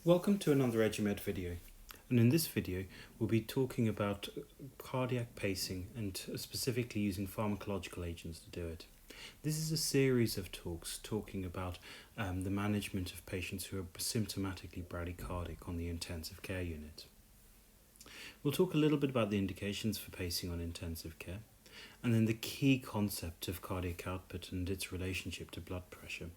Welcome to another EduMed video, and in this video we'll be talking about cardiac pacing and specifically using pharmacological agents to do it. This is a series of talks talking about the management of patients who are symptomatically bradycardic on the intensive care unit. We'll talk a little bit about the indications for pacing on intensive care, and then the key concept of cardiac output and its relationship to blood pressure.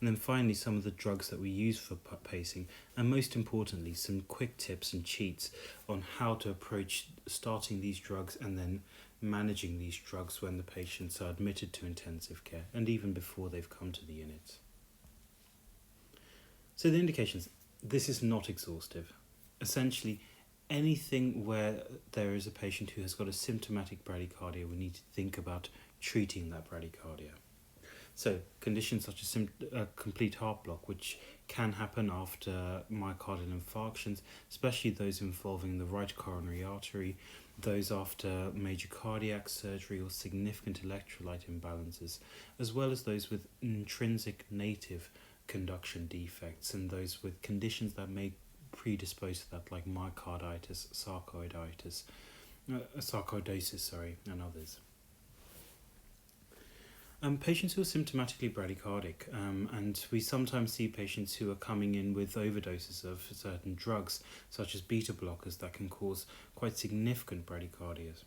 And then finally, some of the drugs that we use for pacing, and most importantly, some quick tips and cheats on how to approach starting these drugs and then managing these drugs when the patients are admitted to intensive care and even before they've come to the unit. So the indications, this is not exhaustive. Essentially, anything where there is a patient who has got a symptomatic bradycardia, we need to think about treating that bradycardia. So, conditions such as complete heart block, which can happen after myocardial infarctions, especially those involving the right coronary artery, those after major cardiac surgery or significant electrolyte imbalances, as well as those with intrinsic native conduction defects and those with conditions that may predispose to that, like myocarditis, sarcoidosis, and others. Patients who are symptomatically bradycardic, and we sometimes see patients who are coming in with overdoses of certain drugs, such as beta blockers, that can cause quite significant bradycardias.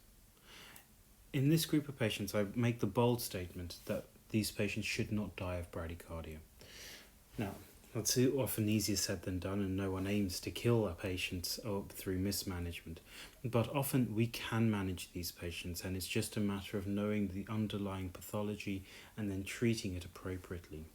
In this group of patients, I make the bold statement that these patients should not die of bradycardia. Now, that's often easier said than done, and no one aims to kill a patient through mismanagement. But often we can manage these patients, and it's just a matter of knowing the underlying pathology and then treating it appropriately.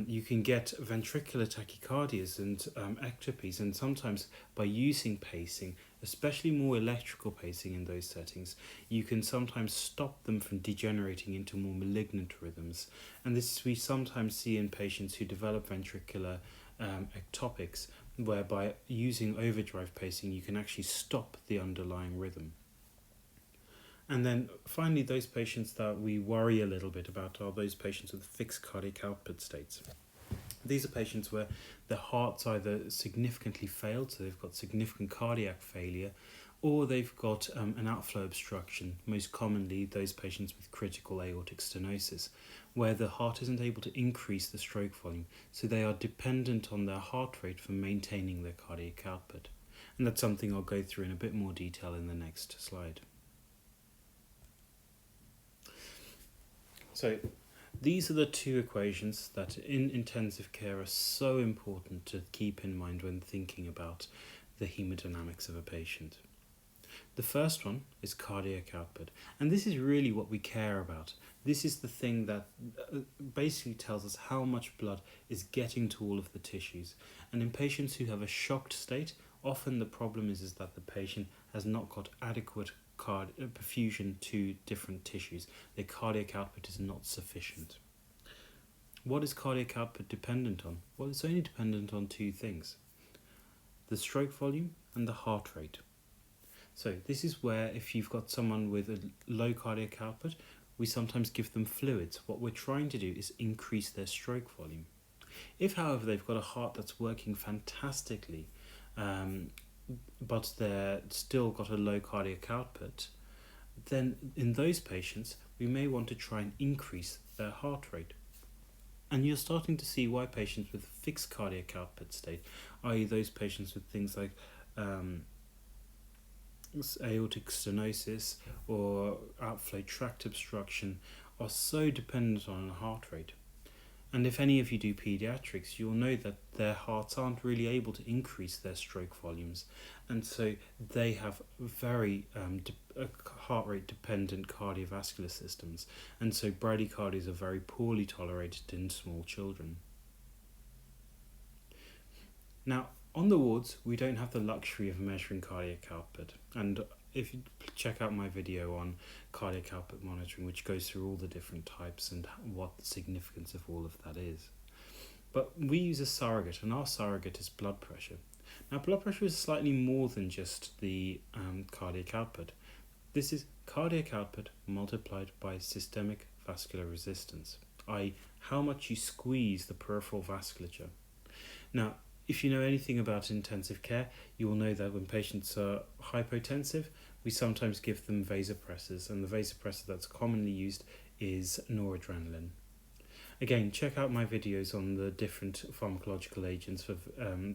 You can get ventricular tachycardias and ectopies, and sometimes by using pacing, especially more electrical pacing in those settings, you can sometimes stop them from degenerating into more malignant rhythms. And this we sometimes see in patients who develop ventricular ectopics, whereby using overdrive pacing you can actually stop the underlying rhythm. And then finally, those patients that we worry a little bit about are those patients with fixed cardiac output states. These are patients where their hearts either significantly failed, so they've got significant cardiac failure, or they've got an outflow obstruction, most commonly those patients with critical aortic stenosis, where the heart isn't able to increase the stroke volume, so they are dependent on their heart rate for maintaining their cardiac output. And that's something I'll go through in a bit more detail in the next slide. So these are the two equations that in intensive care are so important to keep in mind when thinking about the hemodynamics of a patient. The first one is cardiac output, and this is really what we care about. This is the thing that basically tells us how much blood is getting to all of the tissues. And in patients who have a shocked state, often the problem is that the patient has not got adequate perfusion to different tissues. Their cardiac output is not sufficient. What is cardiac output dependent on? Well, it's only dependent on two things: the stroke volume and the heart rate. So this is where if you've got someone with a low cardiac output, we sometimes give them fluids. What we're trying to do is increase their stroke volume. If, however, they've got a heart that's working fantastically, but they're still got a low cardiac output, then in those patients we may want to try and increase their heart rate. And you're starting to see why patients with fixed cardiac output state, i.e. those patients with things like aortic stenosis or outflow tract obstruction, are so dependent on a heart rate. And if any of you do pediatrics, you'll know that their hearts aren't really able to increase their stroke volumes, and so they have very heart rate dependent cardiovascular systems, and so bradycardias are very poorly tolerated in small children. Now, on the wards, we don't have the luxury of measuring cardiac output, and if you check out my video on cardiac output monitoring, which goes through all the different types and what the significance of all of that is. But we use a surrogate, and our surrogate is blood pressure. Now, blood pressure is slightly more than just the cardiac output. This is cardiac output multiplied by systemic vascular resistance, i.e. how much you squeeze the peripheral vasculature. Now, if you know anything about intensive care, you will know that when patients are hypotensive, we sometimes give them vasopressors, and the vasopressor that's commonly used is noradrenaline. Again, check out my videos on the different pharmacological agents for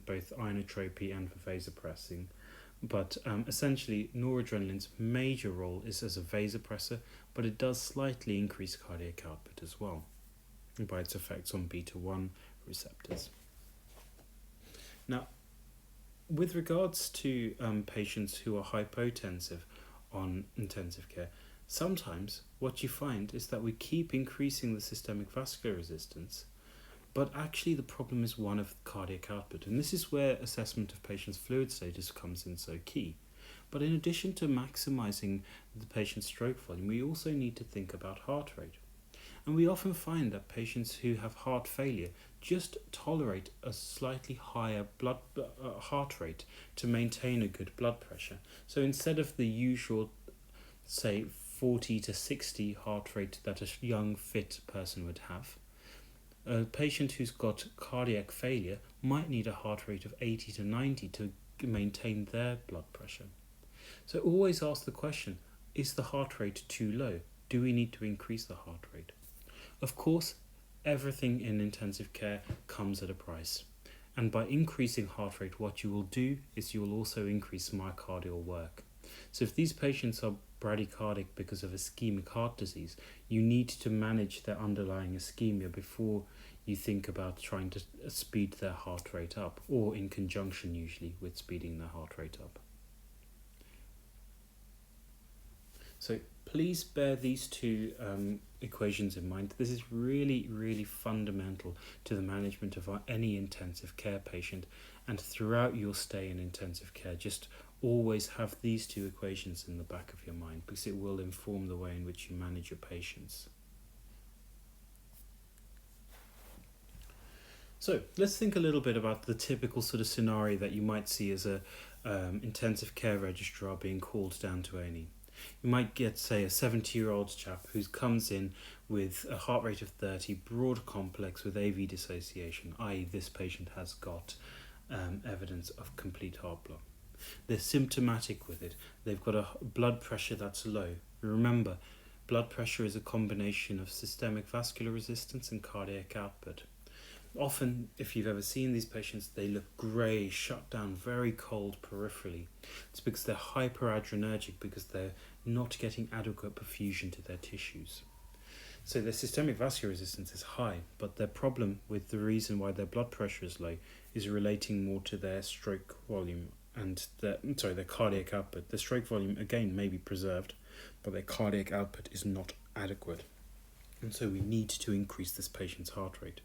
both inotropy and for vasopressing. But essentially, noradrenaline's major role is as a vasopressor, but it does slightly increase cardiac output as well by its effects on beta-1 receptors. Now, with regards to patients who are hypotensive on intensive care, sometimes what you find is that we keep increasing the systemic vascular resistance, but actually the problem is one of cardiac output, and this is where assessment of patient's fluid status comes in so key. But in addition to maximising the patient's stroke volume, we also need to think about heart rate. And we often find that patients who have heart failure just tolerate a slightly higher heart rate to maintain a good blood pressure. So instead of the usual, say, 40 to 60 heart rate that a young, fit person would have, a patient who's got cardiac failure might need a heart rate of 80 to 90 to maintain their blood pressure. So always ask the question, is the heart rate too low? Do we need to increase the heart rate? Of course, everything in intensive care comes at a price. And by increasing heart rate, what you will do is you will also increase myocardial work. So if these patients are bradycardic because of ischemic heart disease, you need to manage their underlying ischemia before you think about trying to speed their heart rate up, or in conjunction usually with speeding their heart rate up. So please bear these two equations in mind. This is really, really fundamental to the management of any intensive care patient, and throughout your stay in intensive care, just always have these two equations in the back of your mind, because it will inform the way in which you manage your patients. So let's think a little bit about the typical sort of scenario that you might see as a intensive care registrar being called down to A&E. You might get, say, a 70-year-old chap who comes in with a heart rate of 30, broad complex with AV dissociation, i.e. this patient has got evidence of complete heart block. They're symptomatic with it. They've got a blood pressure that's low. Remember, blood pressure is a combination of systemic vascular resistance and cardiac output. Often, if you've ever seen these patients, they look grey, shut down, very cold peripherally. It's because they're hyperadrenergic, because they're not getting adequate perfusion to their tissues. So their systemic vascular resistance is high, but their problem with the reason why their blood pressure is low is relating more to their stroke volume and their cardiac output. The stroke volume, again, may be preserved, but their cardiac output is not adequate. And so we need to increase this patient's heart rate.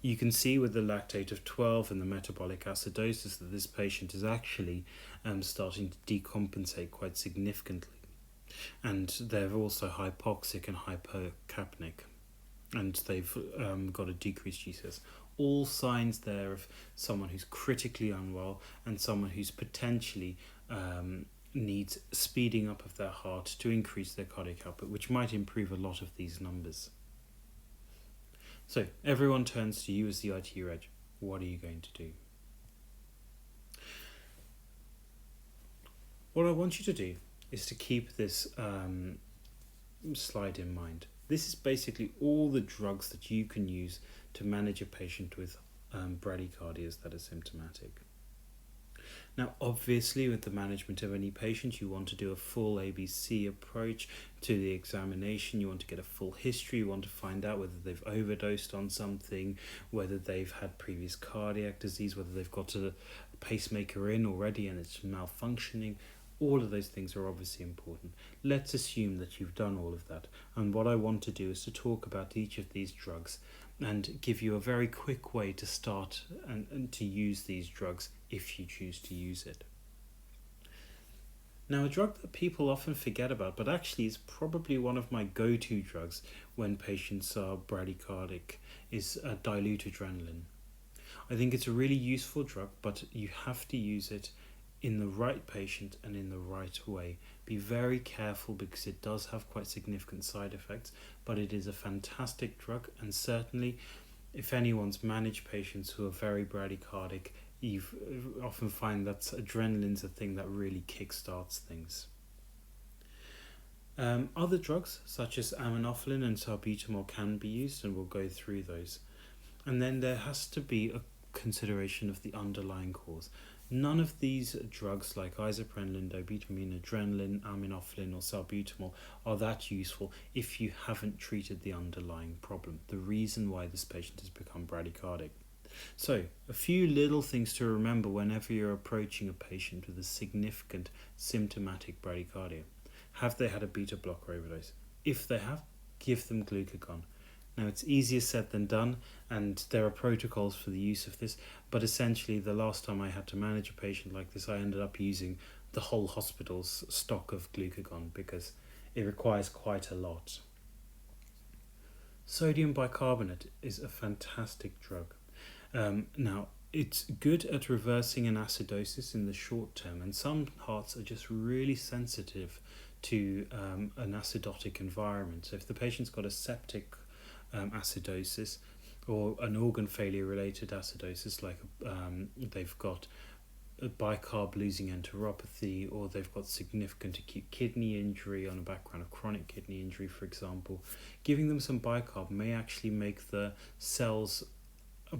You can see with the lactate of 12 and the metabolic acidosis that this patient is actually starting to decompensate quite significantly. And they're also hypoxic and hypocapnic. And they've got a decreased GCS. All signs there of someone who's critically unwell and someone who's potentially needs speeding up of their heart to increase their cardiac output, which might improve a lot of these numbers. So everyone turns to you as the IT reg. What are you going to do? What I want you to do is to keep this slide in mind. This is basically all the drugs that you can use to manage a patient with bradycardias that are symptomatic. Now, obviously, with the management of any patient, you want to do a full ABC approach to the examination. You want to get a full history. You want to find out whether they've overdosed on something, whether they've had previous cardiac disease, whether they've got a pacemaker in already and it's malfunctioning. All of those things are obviously important. Let's assume that you've done all of that. And what I want to do is to talk about each of these drugs and give you a very quick way to start and to use these drugs if you choose to use it. Now, a drug that people often forget about, but actually is probably one of my go-to drugs when patients are bradycardic, is dilute adrenaline. I think it's a really useful drug, but you have to use it in the right patient and in the right way. Be very careful because it does have quite significant side effects, but it is a fantastic drug, and certainly If anyone's managed patients who are very bradycardic, you often find that adrenaline's a thing that really kickstarts things. Other drugs such as aminophylline and salbutamol can be used, and we'll go through those. And then there has to be a consideration of the underlying cause. None of these drugs like isoprenaline, dobutamine, adrenaline, aminophylline or salbutamol are that useful if you haven't treated the underlying problem, the reason why this patient has become bradycardic. So, a few little things to remember whenever you're approaching a patient with a significant symptomatic bradycardia. Have they had a beta blocker overdose? If they have, give them glucagon. Now, it's easier said than done, and there are protocols for the use of this, but essentially the last time I had to manage a patient like this, I ended up using the whole hospital's stock of glucagon because it requires quite a lot. Sodium bicarbonate is a fantastic drug. Now, it's good at reversing an acidosis in the short term, and some hearts are just really sensitive to an acidotic environment. So if the patient's got a septic acidosis or an organ failure related acidosis, like they've got a bicarb losing enteropathy, or they've got significant acute kidney injury on a background of chronic kidney injury, for example, giving them some bicarb may actually make the cells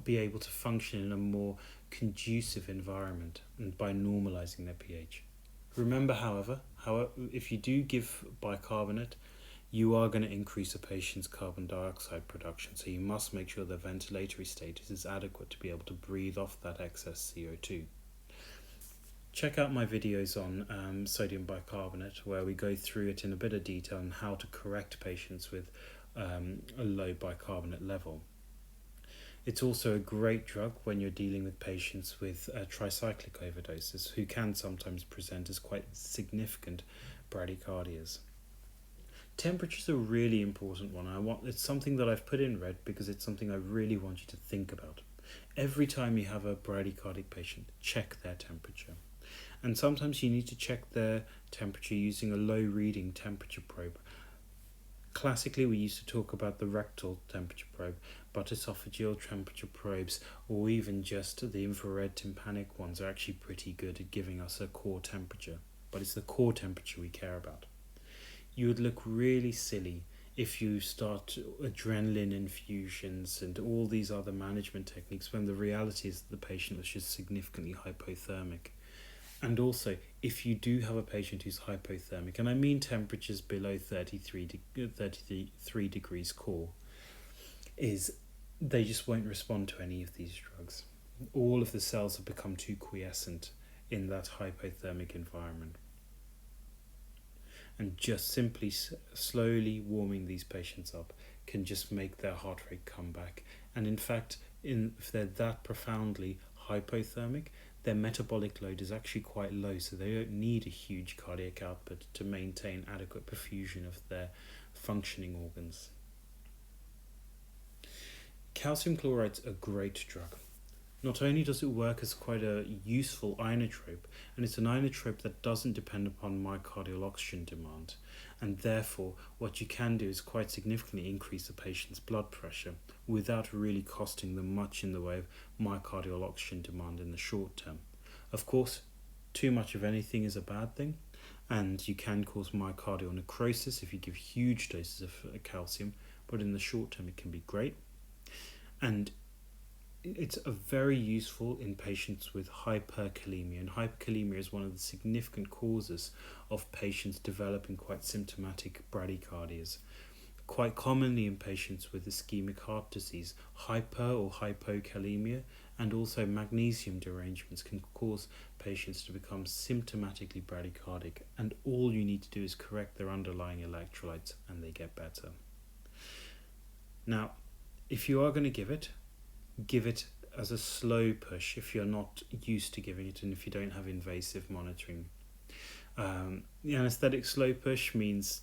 be able to function in a more conducive environment and by normalizing their pH. Remember, however, if you do give bicarbonate, you are going to increase a patient's carbon dioxide production, so you must make sure their ventilatory status is adequate to be able to breathe off that excess CO2. Check out my videos on sodium bicarbonate, where we go through it in a bit of detail and how to correct patients with a low bicarbonate level. It's also a great drug when you're dealing with patients with tricyclic overdoses, who can sometimes present as quite significant bradycardias. Temperature is a really important one. It's something that I've put in red because it's something I really want you to think about. Every time you have a bradycardic patient, check their temperature. And sometimes you need to check their temperature using a low reading temperature probe. Classically, we used to talk about the rectal temperature probe, but esophageal temperature probes, or even just the infrared tympanic ones, are actually pretty good at giving us a core temperature. But it's the core temperature we care about. You would look really silly if you start adrenaline infusions and all these other management techniques when the reality is that the patient was just significantly hypothermic. And also, if you do have a patient who's hypothermic, and I mean temperatures below 33 degrees core, is they just won't respond to any of these drugs. All of the cells have become too quiescent in that hypothermic environment. And just simply slowly warming these patients up can just make their heart rate come back. And in fact, if they're that profoundly hypothermic, their metabolic load is actually quite low, so they don't need a huge cardiac output to maintain adequate perfusion of their functioning organs. Calcium chloride's a great drug. Not only does it work as quite a useful inotrope, and it's an inotrope that doesn't depend upon myocardial oxygen demand, and therefore what you can do is quite significantly increase the patient's blood pressure without really costing them much in the way of myocardial oxygen demand in the short term. Of course, too much of anything is a bad thing, and you can cause myocardial necrosis if you give huge doses of calcium, but in the short term it can be great. And it's very useful in patients with hyperkalemia, and hyperkalemia is one of the significant causes of patients developing quite symptomatic bradycardias. Quite commonly in patients with ischemic heart disease, hyper or hypokalemia and also magnesium derangements can cause patients to become symptomatically bradycardic, and all you need to do is correct their underlying electrolytes and they get better. Now, if you are going to give it as a slow push if you're not used to giving it and if you don't have invasive monitoring. The anesthetic slow push means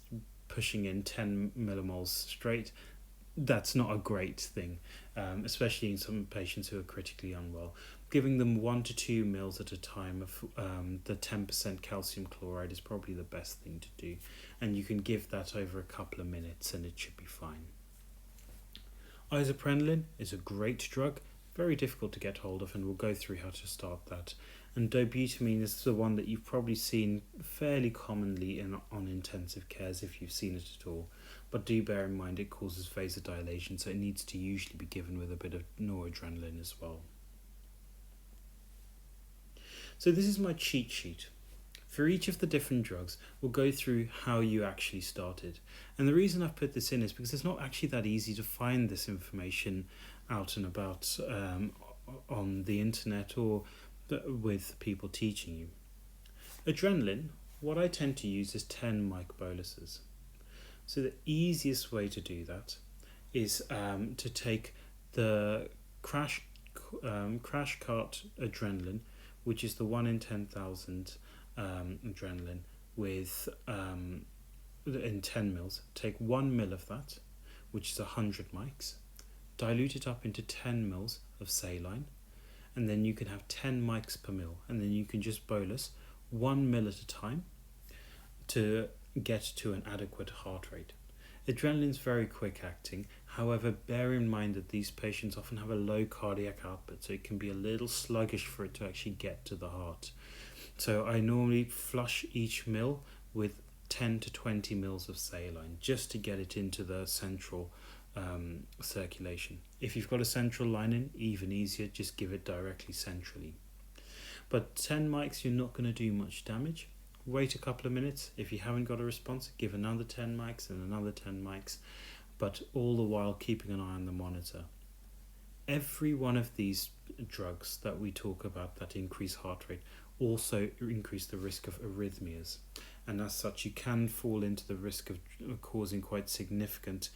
pushing in 10 millimoles straight. That's not a great thing, especially in some patients who are critically unwell. Giving them 1 to 2 mils at a time of the 10% calcium chloride is probably the best thing to do, and you can give that over a couple of minutes and it should be fine. Isoprenoline is a great drug, very difficult to get hold of, and we'll go through how to start that. And Dobutamine is the one that you've probably seen fairly commonly on intensive cares if you've seen it at all. But do bear in mind it causes vasodilation, so it needs to usually be given with a bit of noradrenaline as well. So this is my cheat sheet. For each of the different drugs, we'll go through how you actually started. And the reason I've put this in is because it's not actually that easy to find this information out and about on the internet or with people teaching you. Adrenaline, what I tend to use is 10 mic boluses. So the easiest way to do that is to take the crash cart adrenaline, which is the 1 in 10,000 adrenaline with in 10 mils. Take 1 mil of that, which is 100 mics, dilute it up into 10 mils of saline, and then you can have 10 mics per mil, and then you can just bolus 1 mil at a time to get to an adequate heart rate. Adrenaline is very quick acting, however bear in mind that these patients often have a low cardiac output, so it can be a little sluggish for it to actually get to the heart. So I normally flush each mil with 10 to 20 mils of saline just to get it into the central circulation. If you've got a central lining, even easier, just give it directly centrally. But 10 mics, you're not going to do much damage. Wait a couple of minutes. If you haven't got a response, give another 10 mics and another 10 mics, but all the while keeping an eye on the monitor. Every one of these drugs that we talk about that increase heart rate also increase the risk of arrhythmias, and as such you can fall into the risk of causing quite significant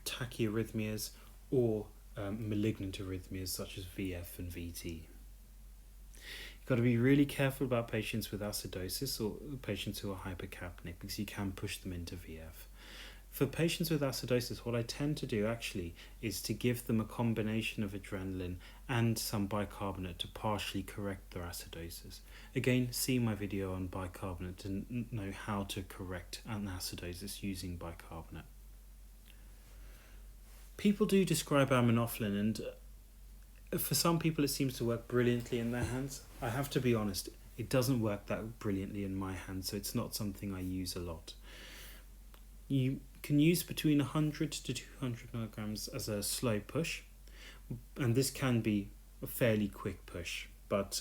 tachyarrhythmias or malignant arrhythmias such as VF and VT. You've got to be really careful about patients with acidosis or patients who are hypercapnic, because you can push them into VF. For patients with acidosis, what I tend to do actually is to give them a combination of adrenaline and some bicarbonate to partially correct their acidosis. Again, see my video on bicarbonate to know how to correct an acidosis using bicarbonate. People do describe aminophylline, and for some people it seems to work brilliantly in their hands. I have to be honest, it doesn't work that brilliantly in my hands, so it's not something I use a lot. You can use between 100 to 200 milligrams as a slow push, and this can be a fairly quick push, but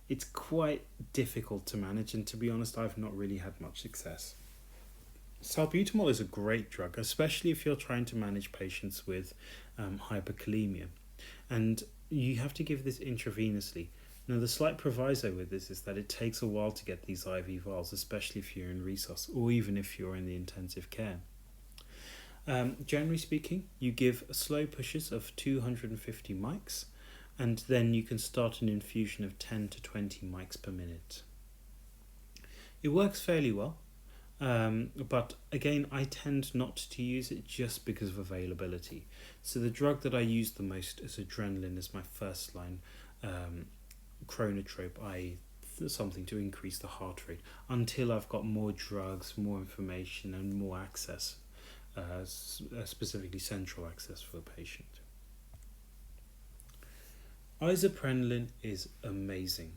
it's quite difficult to manage, and to be honest, I've not really had much success. Salbutamol is a great drug, especially if you're trying to manage patients with hyperkalemia, and you have to give this intravenously. Now, the slight proviso with this is that it takes a while to get these IV vials, especially if you're in resus or even if you're in the intensive care. Generally speaking, you give slow pushes of 250 mics, and then you can start an infusion of 10 to 20 mics per minute. It works fairly well, but again, I tend not to use it just because of availability. So the drug that I use the most is adrenaline as my first line chronotrope, i.e. something to increase the heart rate, until I've got more drugs, more information and more access, specifically central access for the patient. Isoprenoline is amazing.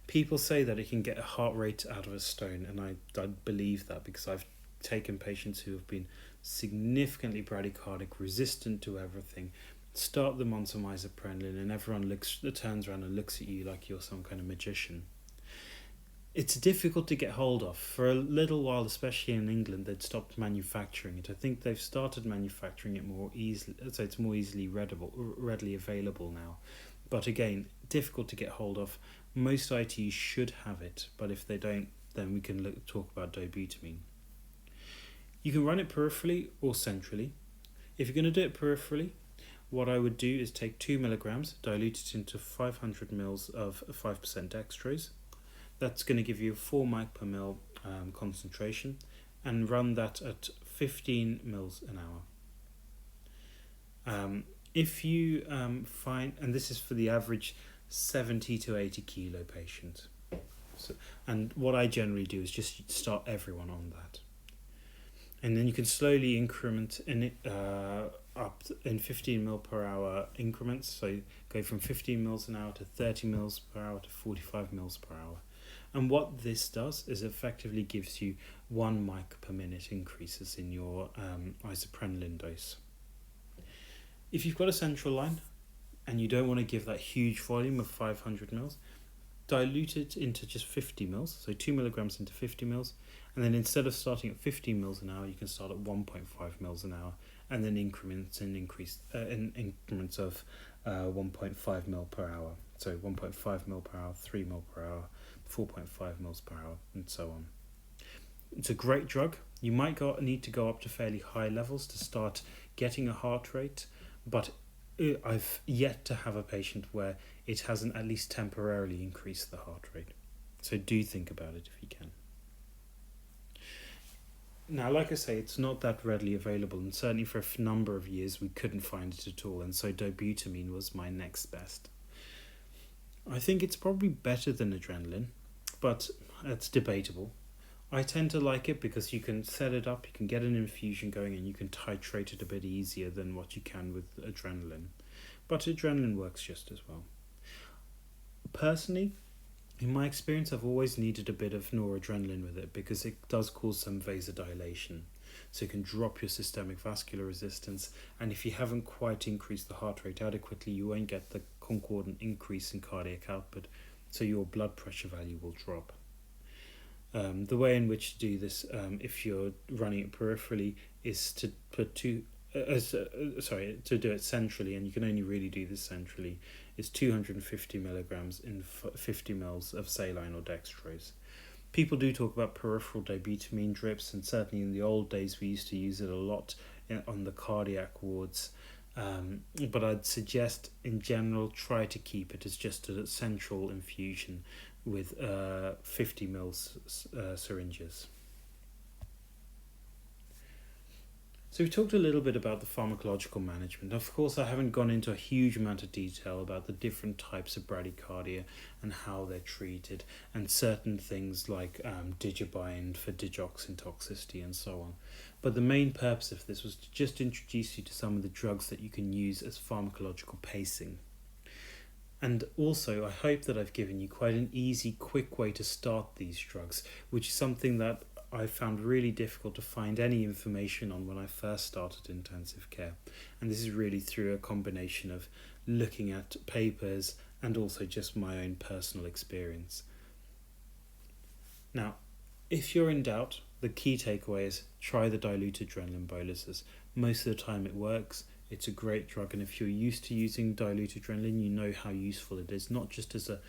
People say that it can get a heart rate out of a stone, and I believe that because I've taken patients who have been significantly bradycardic, resistant to everything, start them on some isoprenoline, and everyone turns around and looks at you like you're some kind of magician. It's difficult to get hold of. For a little while, especially in England, they'd stopped manufacturing it. I think they've started manufacturing it more easily, so it's more easily readily available now. But again, difficult to get hold of. Most ITs should have it, but if they don't, then we can talk about Dobutamine. You can run it peripherally or centrally. If you're going to do it peripherally, what I would do is take 2 milligrams, dilute it into 500 mils of 5% dextrose. That's going to give you a 4 mic per mil concentration, and run that at 15 mils an hour. If you find, and this is for the average 70 to 80 kilo patient, and what I generally do is just start everyone on that. And then you can slowly increment in it up in 15 mil per hour increments. So go from 15 mils an hour to 30 mils per hour to 45 mils per hour. And what this does is effectively gives you 1 mic per minute increases in your isoprenaline dose. If you've got a central line and you don't want to give that huge volume of 500 mils, dilute it into just 50 mils, so 2 milligrams into 50 mils, and then instead of starting at 15 mils an hour, you can start at 1.5 mils an hour, and then increments and increase in increments of 1.5 mil per hour. So 1.5 mil per hour, 3 mil per hour, 4.5 mils per hour, and so on. It's a great drug. You might need to go up to fairly high levels to start getting a heart rate, but I've yet to have a patient where it hasn't at least temporarily increased the heart rate. So do think about it if you can. Now, like I say, it's not that readily available, and certainly for a number of years we couldn't find it at all, and so Dobutamine was my next best. I think it's probably better than adrenaline, but it's debatable. I tend to like it because you can set it up, you can get an infusion going, and you can titrate it a bit easier than what you can with adrenaline. But adrenaline works just as well. Personally, in my experience, I've always needed a bit of noradrenaline with it because it does cause some vasodilation. So it can drop your systemic vascular resistance, and if you haven't quite increased the heart rate adequately, you won't get the concordant increase in cardiac output, so your blood pressure value will drop. The way in which to do this, if you're running it peripherally, is to put to do it centrally, and you can only really do this centrally, is 250 milligrams in 50 mils of saline or dextrose. People do talk about peripheral dobutamine drips, and certainly in the old days we used to use it a lot on the cardiac wards, but I'd suggest in general try to keep it as just a central infusion with 50 mils syringes. So we talked a little bit about the pharmacological management. Of course, I haven't gone into a huge amount of detail about the different types of bradycardia and how they're treated, and certain things like digoxin for digoxin toxicity and so on. But the main purpose of this was to just introduce you to some of the drugs that you can use as pharmacological pacing. And also, I hope that I've given you quite an easy, quick way to start these drugs, which is something that I found really difficult to find any information on when I first started intensive care. And this is really through a combination of looking at papers and also just my own personal experience. Now, if you're in doubt, the key takeaway is try the diluted adrenaline boluses. Most of the time it works. It's a great drug, and if you're used to using diluted adrenaline, you know how useful it is, not just as a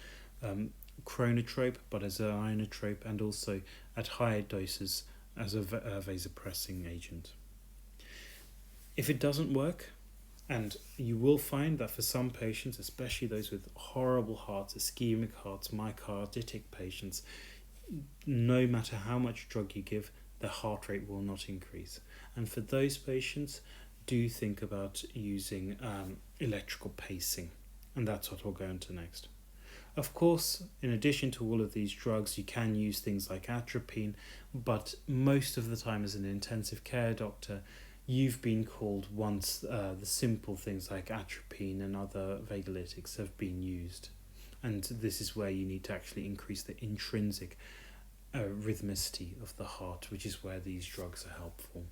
chronotrope, but as an inotrope, and also at higher doses as a vasopressing agent. If it doesn't work, and you will find that for some patients, especially those with horrible hearts, ischemic hearts, myocarditic patients, no matter how much drug you give, the heart rate will not increase. And for those patients, do think about using electrical pacing, and that's what we'll go into next. Of course, in addition to all of these drugs, you can use things like atropine, but most of the time as an intensive care doctor, you've been called once the simple things like atropine and other vagolytics have been used. And this is where you need to actually increase the intrinsic rhythmicity of the heart, which is where these drugs are helpful.